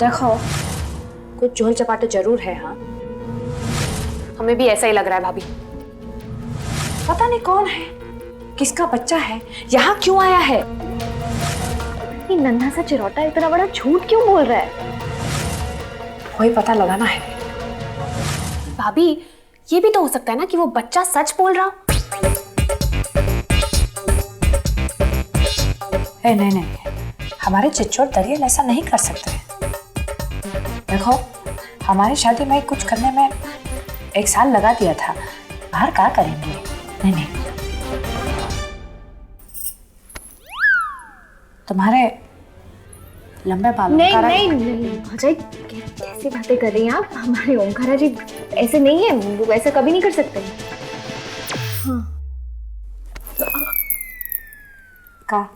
देखो कुछ झोल चपाटे जरूर है। हाँ, हमें भी ऐसा ही लग रहा है भाभी। पता नहीं कौन है, किसका बच्चा है, यहाँ क्यों आया है। ये नन्हा सा चिरौटा इतना बड़ा झूठ क्यों बोल रहा है? वही पता लगाना है। भाभी ये भी तो हो सकता है ना कि वो बच्चा सच बोल रहा हो। नहीं नहीं, हमारे चिच्चोर दरियल ऐसा नहीं कर सकते। देखो हमारी शादी में कुछ करने में 1 साल लगा दिया था, बाहर क्या करेंगे। नहीं नहीं, तुम्हारे लंबे बालों नहीं का नहीं नहीं अजय, कैसी बातें कर रही हैं आप? हमारे ओमकारा जी ऐसे नहीं है, वो ऐसा कभी नहीं कर सकते। हाँ का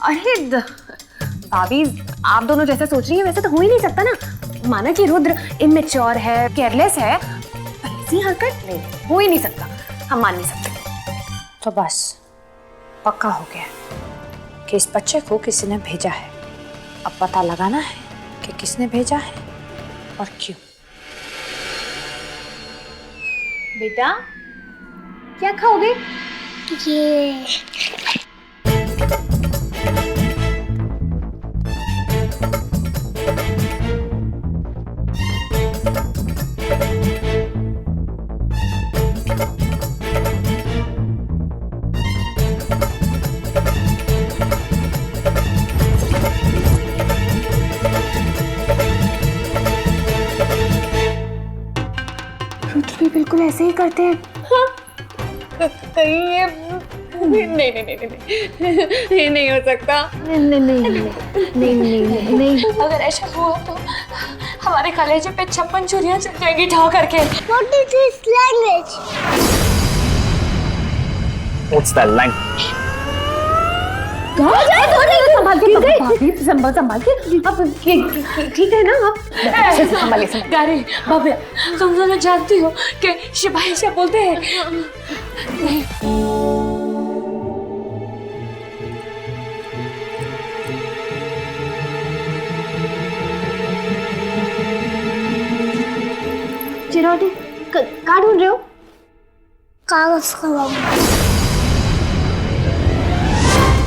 अरे भाभी, आप दोनों जैसा सोच रही हैं वैसे तो हो ही नहीं सकता ना। माना कि रुद्र इमेच्योर है, केयरलेस है, ऐसी हरकत नहीं हो ही नहीं सकता, हम मान नहीं सकते। तो बस पक्का हो गया कि इस बच्चे को किसी ने भेजा है। अब पता लगाना है कि किसने भेजा है और क्यों। बेटा क्या खाओगे? ये रुद्र भी बिल्कुल ऐसे ही करते हैं। कहीं ये नहीं नहीं नहीं नहीं, ये नहीं हो सकता। नहीं नहीं नहीं नहीं नहीं नहीं नहीं। अगर ऐसा हुआ तो हमारे कलेजे पे 56 छुरियां चल जाएंगी ढा करके। what is this language? What's that language? संभाल संभाल के अब ठीक है ना? आप संभालिए संभालिए। गारी बाबा, तुम दोनों जानती हो कि सिपाही से बोलते हैं। चिरौटी कहाँ ढूंढ रहे हो? कागज कलम।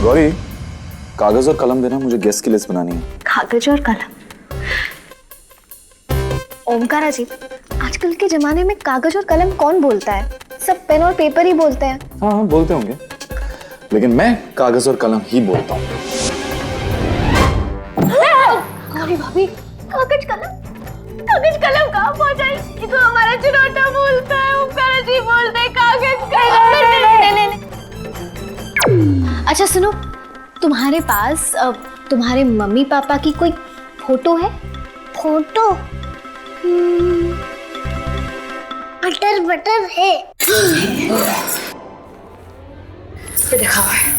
गौरी, कागज और कलम देना, मुझे गेस्ट की लिस्ट बनानी है। कागज और कलम? ओमकारा जी, आजकल के जमाने में कागज और कलम कौन बोलता है? सब पेन और पेपर ही बोलते हैं। हाँ हाँ बोलते होंगे, लेकिन मैं कागज और कलम ही बोलता हूँ। अरे भाभी, कागज कलम कहाँ पहुँचा? ये तो हमारा चिरौटा बोलता है, ओमकारा जी बोलते हैं कागज कलम। अच्छा सुनो, तुम्हारे पास तुम्हारे मम्मी पापा की कोई फोटो है? फोटो अटर बटर है। ये देखा हुआ है।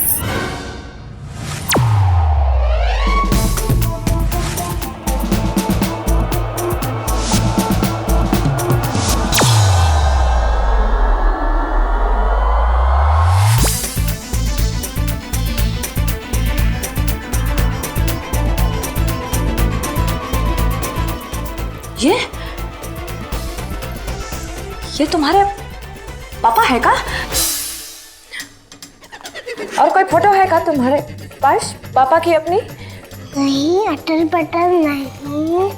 ये तुम्हारे पापा है का? और कोई फोटो है का तुम्हारे पास पापा की अपनी? नहीं, अटर बटर नहीं।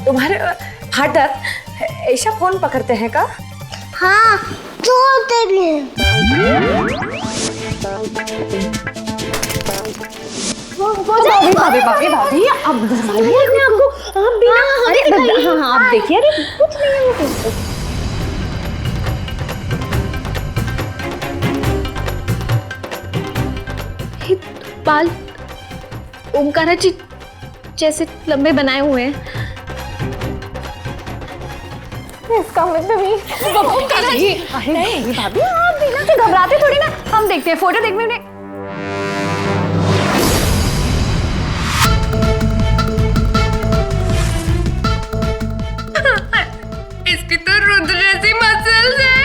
तुम्हारे फादर ऐसा फोन पकड़ते हैं का? हाँ, चोरते भी हैं। भाभी अब संभालिए अपने आप को। आप भी ना, अरे हाँ आप देखिए, अरे कुछ नहीं है वो। बाल ओमकारा जी जैसे लंबे बनाए हुए हैं। इसका मतलब ये ओमकारा जी। अरे भाभी आप भी ना घबराते थोड़ी ना, हम देखते हैं फोटो देखने में। इसकी तो रुद्र जैसी मसल्स है।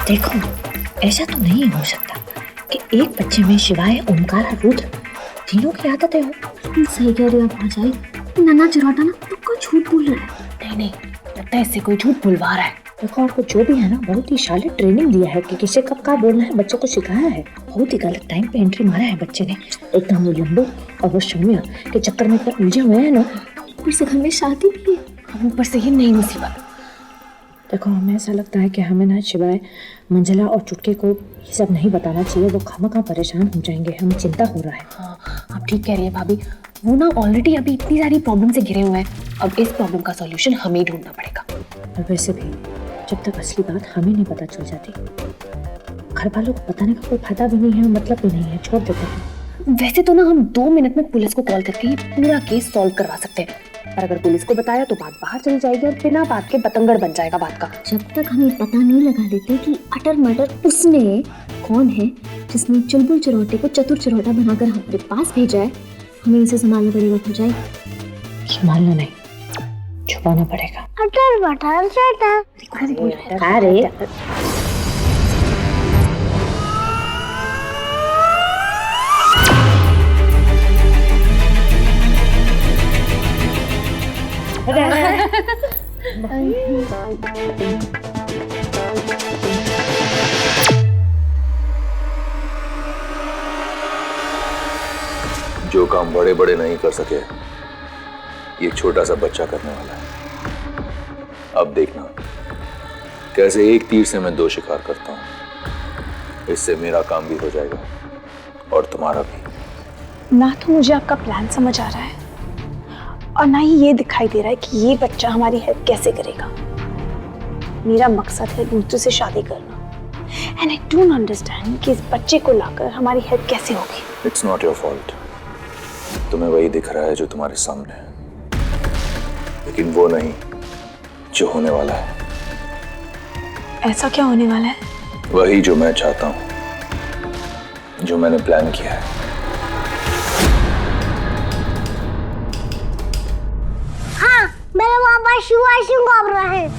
देखो, ऐसा तो नहीं हो सकता कि एक बच्चे में शिवाय, ओमकार और रुद्र तीनों की आदतें हो। सही कह रही हो आप भाजाई, नन्हा चिरौटा ना पक्का झूठ बोल रहा है। नहीं, लगता है इससे कोई झूठ बुलवा रहा है। देखो, आपको जो भी है ना, बहुत ही शाले ट्रेनिंग दिया है कि किसे कब क्या बोलना है, बच्चों को सिखाया है। बहुत ही गलत टाइम पे एंट्री मारा है बच्चे ने। एकदम वो लंबो और वो सौम्या के चक्कर में इतना उलझे हुए हैं ना। ऊपर से घर में शादी भी है, हम ऊपर से ये नई मुसीबत। देखो, हमें ऐसा लगता है कि हमें ना शिवाय, मंजिला और चुटके को ये सब नहीं बताना चाहिए। वो खामखा परेशान हो जाएंगे, हमें चिंता हो रहा है। हाँ, आप ठीक कह रही है भाभी। वो ना ऑलरेडी अभी इतनी सारी प्रॉब्लम से घिरे हुए हैं। अब इस प्रॉब्लम का सॉल्यूशन हमें ही ढूंढना पड़ेगा। और वैसे भी जब तक असली बात हमें नहीं पता चल जाती, घर वालों को बताने का कोई फायदा भी नहीं है, मतलब भी नहीं है, छोड़ देते हैं। वैसे तो ना हम 2 मिनट में पुलिस को कॉल करके ये पूरा केस सॉल्व करवा सकते हैं, पर अगर पुलिस को बताया तो बात बाहर चली जाएगी और बिना बात के बतंगड़ बन जाएगा बात का। जब तक हमें पता नहीं लगा लेते कि अटर मटर उसने कौन है जिसने चुलबुल चिरौटे को चतुर चिरौटा बनाकर हमारे पास भेजा है, हमें इसे संभालना पड़ेगा भौजाई। संभालना नहीं, छुपाना पड़ेगा। अटर बटर चटर। अरे जो काम बड़े बड़े नहीं कर सके, ये छोटा सा बच्चा करने वाला है। अब देखना कैसे एक तीर से मैं 2 शिकार करता हूं। इससे मेरा काम भी हो जाएगा और तुम्हारा भी। ना तो मुझे आपका प्लान समझ आ रहा है और ना ही ये दिखाई दे रहा है कि ये बच्चा हमारी हेल्प कैसे करेगा। मेरा मकसद है रुद्र से शादी करना, एंड आई डोंट अंडरस्टैंड कि इस बच्चे को लाकर हमारी हेल्प कैसे होगी। It's not your fault. तुम्हें वही दिख रहा है जो तुम्हारे सामने है, लेकिन वो नहीं जो होने वाला है। ऐसा क्या होने वाला है? वही जो मैं चाहता हूं, जो मैंने प्लान किया है। हाँ, मेरे पापा शिवाशी गाँव रहे हैं।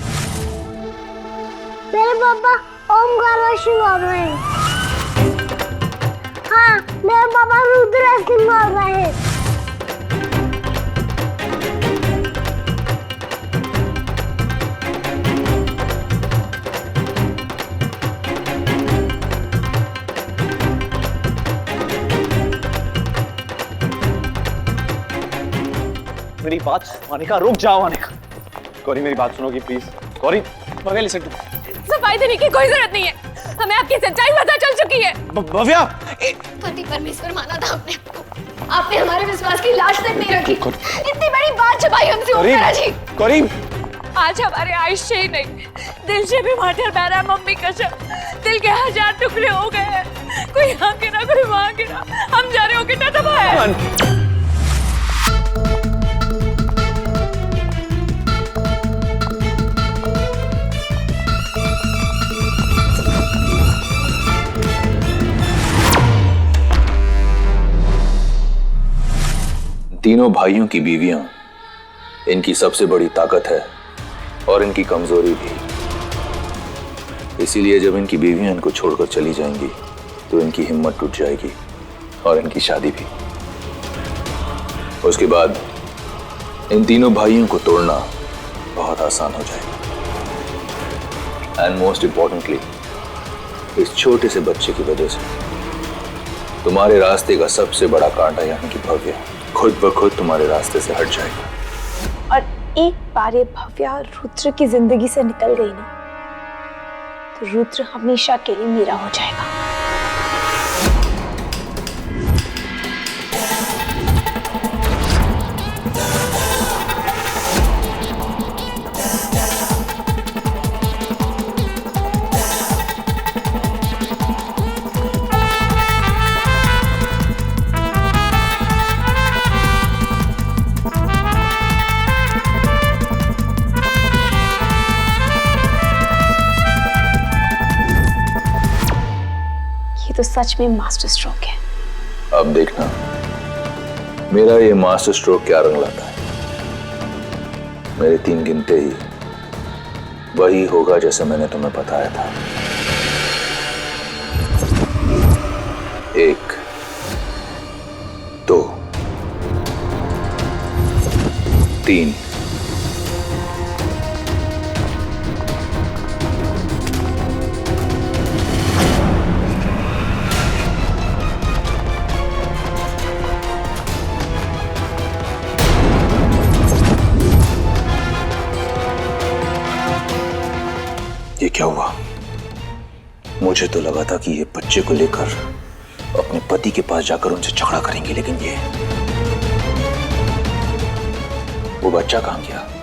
मेरे पापा ओमकार सिंह गाँव रहे हैं। हाँ, मेरे पापा रुद्र सिंह गाँव रहे हैं। मेरी बात अनिका, रुक जाओ अनिका। गौरी, मेरी बात सुनोगी please? Gauri, Bhavya listen to. सफाई देने की कोई जरूरत नहीं है, हमें आपकी सच्चाई पता चल चुकी है। भव्या, पति परमेश्वर माना था आपने हमको, आपने हमारे विश्वास की लाश तक नहीं रखी। इतनी बड़ी बात छुपाई हमसे ओमकारा जी। गौरी, आज हमारे आयुष से ही नहीं, दिल से भी माटर बह रहा है। मम्मी कसम, दिल के 1000 टुकड़े हो गए हैं। कोई यहाँ गिरा, कोई वहाँ गिरा, हम जा रहे हो कितना तबाह है। तीनों भाइयों की बीवियां इनकी सबसे बड़ी ताकत है और इनकी कमजोरी भी। इसीलिए जब इनकी बीवियां इनको छोड़कर चली जाएंगी तो इनकी हिम्मत टूट जाएगी और इनकी शादी भी। उसके बाद इन तीनों भाइयों को तोड़ना बहुत आसान हो जाएगा। एंड मोस्ट इंपॉर्टेंटली, इस छोटे से बच्चे की वजह से तुम्हारे रास्ते का सबसे बड़ा कांटा यानी कि भव्या खुद ब खुद तुम्हारे रास्ते से हट जाएगा। और एक बार ये भव्या रुद्र की जिंदगी से निकल गई ना, तो रुद्र हमेशा के लिए मेरा हो जाएगा। तो सच में मास्टर स्ट्रोक है। अब देखना मेरा ये मास्टर स्ट्रोक क्या रंग लाता है। मेरे 3 गिनते ही वही होगा जैसे मैंने तुम्हें बताया था। 3। ये क्या हुआ? मुझे तो लगा था कि ये बच्चे को लेकर अपने पति के पास जाकर उनसे झगड़ा करेंगे, लेकिन ये वो बच्चा कहां गया?